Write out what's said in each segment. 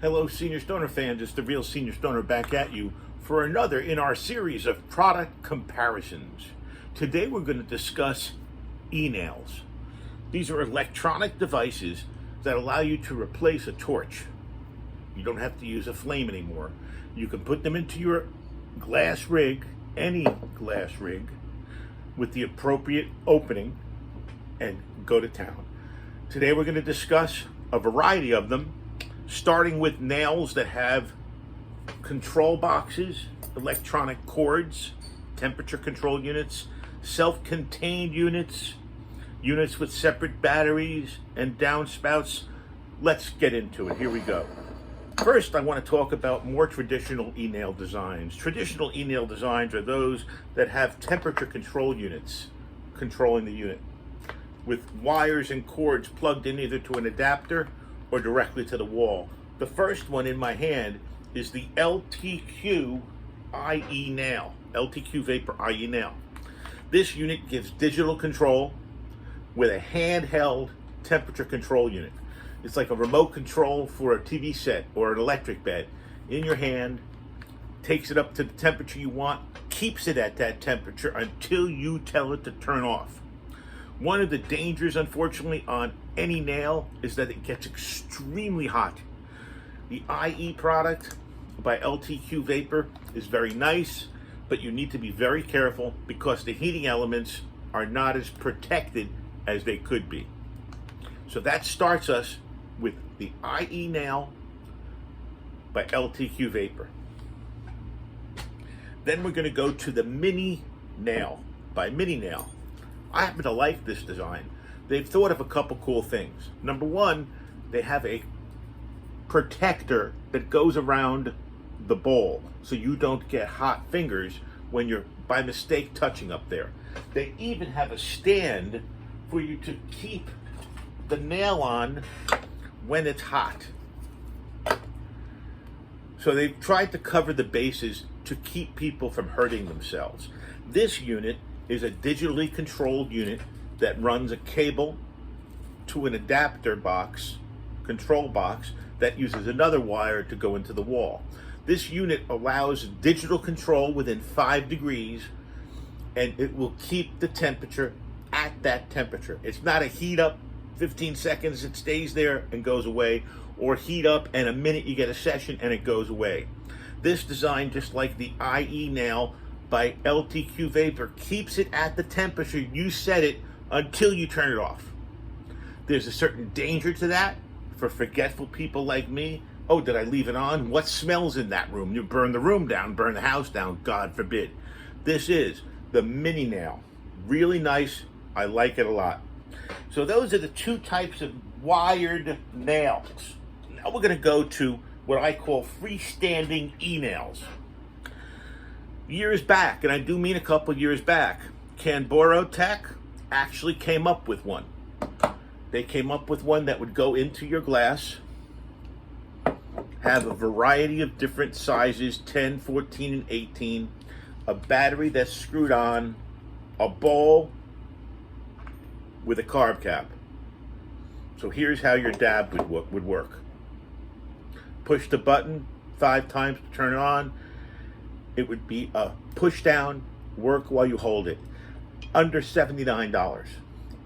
Hello, Senior Stoner fans. It's the real Senior Stoner back at you for another in our series of product comparisons. Today we're going to discuss e-nails. These are electronic devices that allow you to replace a torch. You don't have to use a flame anymore. You can put them into your glass rig, any glass rig, with the appropriate opening and go to town. Today we're going to discuss a variety of them, starting with nails that have control boxes, electronic cords, temperature control units, self-contained units, units with separate batteries and downspouts. Let's get into it. Here we go. First, I want to talk about more traditional e-nail designs. Traditional e-nail designs are those that have temperature control units controlling the unit, with wires and cords plugged in either to an adapter or directly to the wall. The first one in my hand is the LTQ IE nail, LTQ Vapor IE nail. This unit gives digital control with a handheld temperature control unit. It's like a remote control for a TV set or an electric bed. In your hand, takes it up to the temperature you want, keeps it at that temperature until you tell it to turn off. One of the dangers, unfortunately, on any nail is that it gets extremely hot. The IE product by LTQ Vapor is very nice, but you need to be very careful because the heating elements are not as protected as they could be. So that starts us with the IE nail by LTQ Vapor. Then we're going to go to the mini nail by Mini Nail. I happen to like this design. They've thought of a couple cool things. Number one, they have a protector that goes around the bowl so you don't get hot fingers when you're by mistake touching up there. They even have a stand for you to keep the nail on when it's hot. So they've tried to cover the bases to keep people from hurting themselves. This unit is a digitally controlled unit that runs a cable to an adapter box, control box, that uses another wire to go into the wall. This unit allows digital control within 5 degrees, and it will keep the temperature at that temperature. It's not a heat up 15 seconds, it stays there and goes away, or heat up and a minute you get a session and it goes away. This design, just like the IE nail by LTQ Vapor, keeps it at the temperature you set it until you turn it off. There's a certain danger to that for forgetful people like me. Oh, did I leave it on? What smells in that room? You burn the room down, burn the house down, God forbid. This is the mini nail. Really nice. I like it a lot. So those are the two types of wired nails. Now we're going to go to what I call freestanding e-nails. Years back, and I do mean a couple years back, Kanboro Tech actually came up with one. They came up with one that would go into your glass, have a variety of different sizes, 10, 14, and 18, a battery that's screwed on, a bowl with a carb cap. So here's how your dab would work. Push the button 5 times to turn it on. It would be a push down, work while you hold it. Under $79.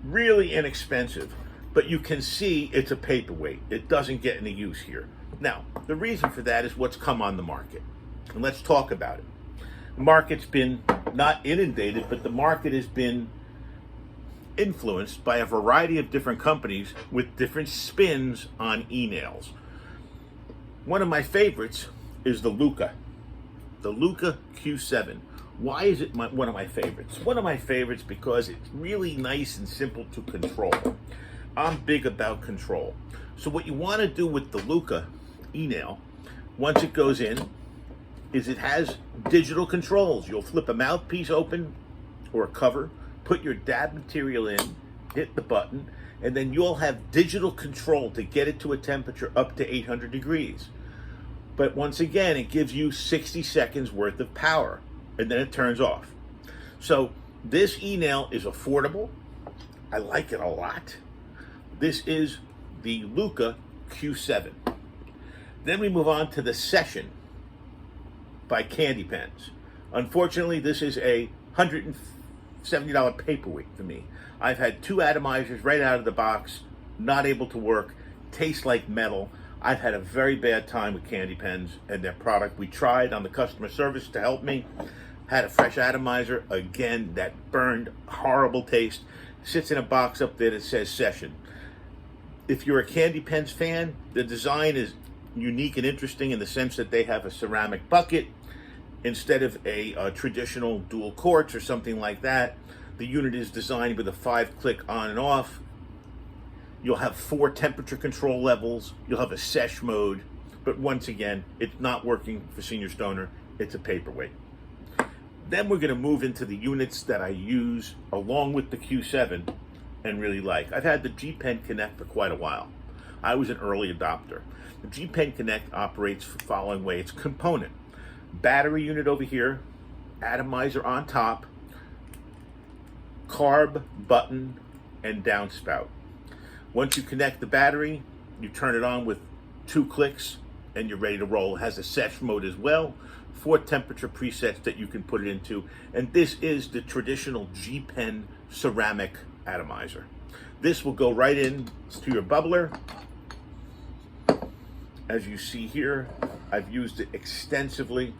Really inexpensive, but you can see it's a paperweight. It doesn't get any use here. Now, the reason for that is what's come on the market. And let's talk about it. The market's been not inundated, but the market has been influenced by a variety of different companies with different spins on e-nails. One of my favorites is the LUCA. The LUCA Q7. Why is it one of my favorites? One of my favorites because it's really nice and simple to control. I'm big about control. So what you want to do with the LUCA e-nail, once it goes in, is it has digital controls. You'll flip a mouthpiece open or a cover, put your dab material in, hit the button, and then you'll have digital control to get it to a temperature up to 800 degrees. But once again, it gives you 60 seconds worth of power, and then it turns off. So this e-nail is affordable. I like it a lot. This is the LUCA Q7. Then we move on to the Session by Kandypens. Unfortunately, this is a $170 paperweight for me. I've had 2 atomizers right out of the box, not able to work, taste like metal. I've had a very bad time with Kandypens and their product. We tried on the customer service to help me. Had a fresh atomizer, again, that burned, horrible taste. Sits in a box up there that says Session. If you're a Kandypens fan, the design is unique and interesting in the sense that they have a ceramic bucket instead of a traditional dual quartz or something like that. The unit is designed with a 5-click on and off. You'll have 4 temperature control levels. You'll have a sesh mode. But once again, it's not working for Senior Stoner. It's a paperweight. Then we're going to move into the units that I use along with the Q7 and really like. I've had the Gpen Connect for quite a while. I was an early adopter. The Gpen Connect operates the following way. It's component. Battery unit over here, atomizer on top, carb button, and downspout. Once you connect the battery, you turn it on with 2 clicks and you're ready to roll. It has a sesh mode as well, 4 temperature presets that you can put it into, and this is the traditional Gpen ceramic atomizer. This will go right in to your bubbler. As you see here, I've used it extensively.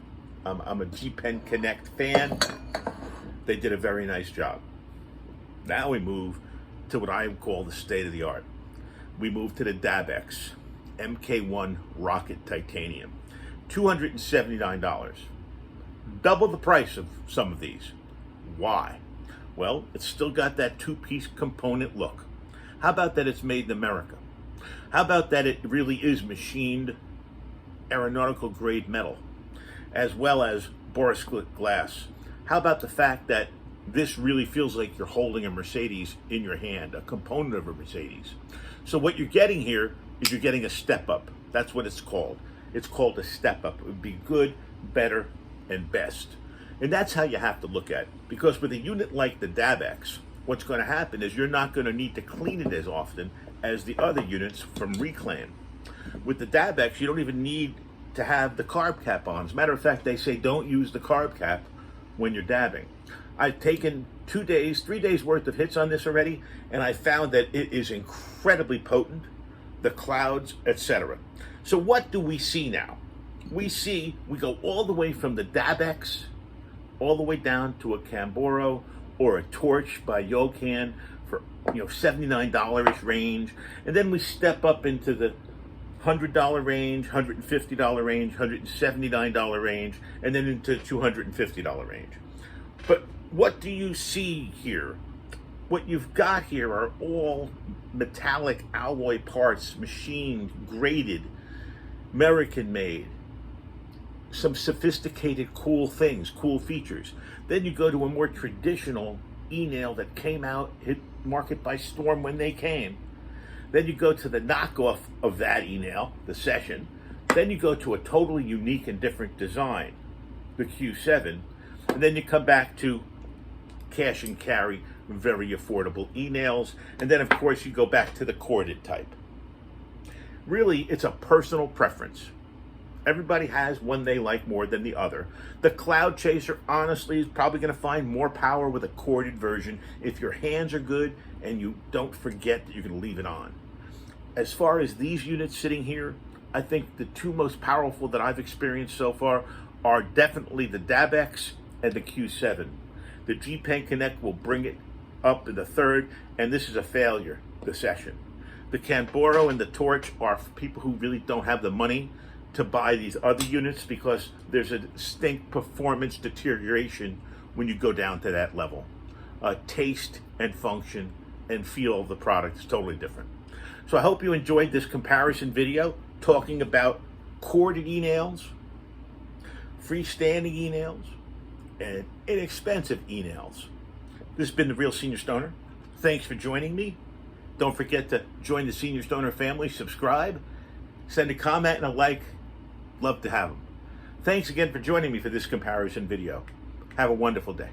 I'm a Gpen Connect fan. They did a very nice job. Now we move to what I call the state of the art. We move to the Dabx MK1 Rocket Titanium. $279. Double the price of some of these. Why? Well, it's still got that 2-piece component look. How about that it's made in America? How about that it really is machined aeronautical grade metal, as well as borosilicate glass? How about the fact that this really feels like you're holding a Mercedes in your hand, a component of a Mercedes? So what you're getting here is you're getting a step up. That's what it's called. It's called a step up. It would be good, better, and best. And that's how you have to look at it. Because with a unit like the Dabx, what's going to happen is you're not going to need to clean it as often as the other units from Reclan. With the Dabx, you don't even need to have the carb cap on. As a matter of fact, they say don't use the carb cap when you're dabbing. I've taken 2 days, 3 days worth of hits on this already, and I found that it is incredibly potent, the clouds, etc. So what do we see now? We go all the way from the Dabx all the way down to a Kanboro or a Torch by Yokan for $79-ish range, and then we step up into the $100 range, $150 range, $179 range, and then into $250 range. But what do you see here? What you've got here are all metallic alloy parts, machined, graded, American made. Some sophisticated, cool things, cool features. Then you go to a more traditional e-nail that came out, hit market by storm when they came. Then you go to the knockoff of that e-nail, the Session. Then you go to a totally unique and different design, the Q7. And then you come back to cash and carry, very affordable e-nails. And then, of course, you go back to the corded type. Really, it's a personal preference. Everybody has one they like more than the other. The Cloud Chaser, honestly, is probably going to find more power with a corded version if your hands are good and you don't forget that you can leave it on. As far as these units sitting here, I think the 2 most powerful that I've experienced so far are definitely the Dabx and the Q7. The Gpen Connect will bring it up in the 3rd, and this is a failure, the Session. The Kanboro and the Torch are for people who really don't have the money to buy these other units, because there's a distinct performance deterioration when you go down to that level. Taste and function and feel of the product is totally different. So I hope you enjoyed this comparison video talking about corded e-nails, freestanding e-nails, and inexpensive e-nails. This has been The Real Senior Stoner. Thanks for joining me. Don't forget to join the Senior Stoner family, subscribe, send a comment and a like. Love to have them. Thanks again for joining me for this comparison video. Have a wonderful day.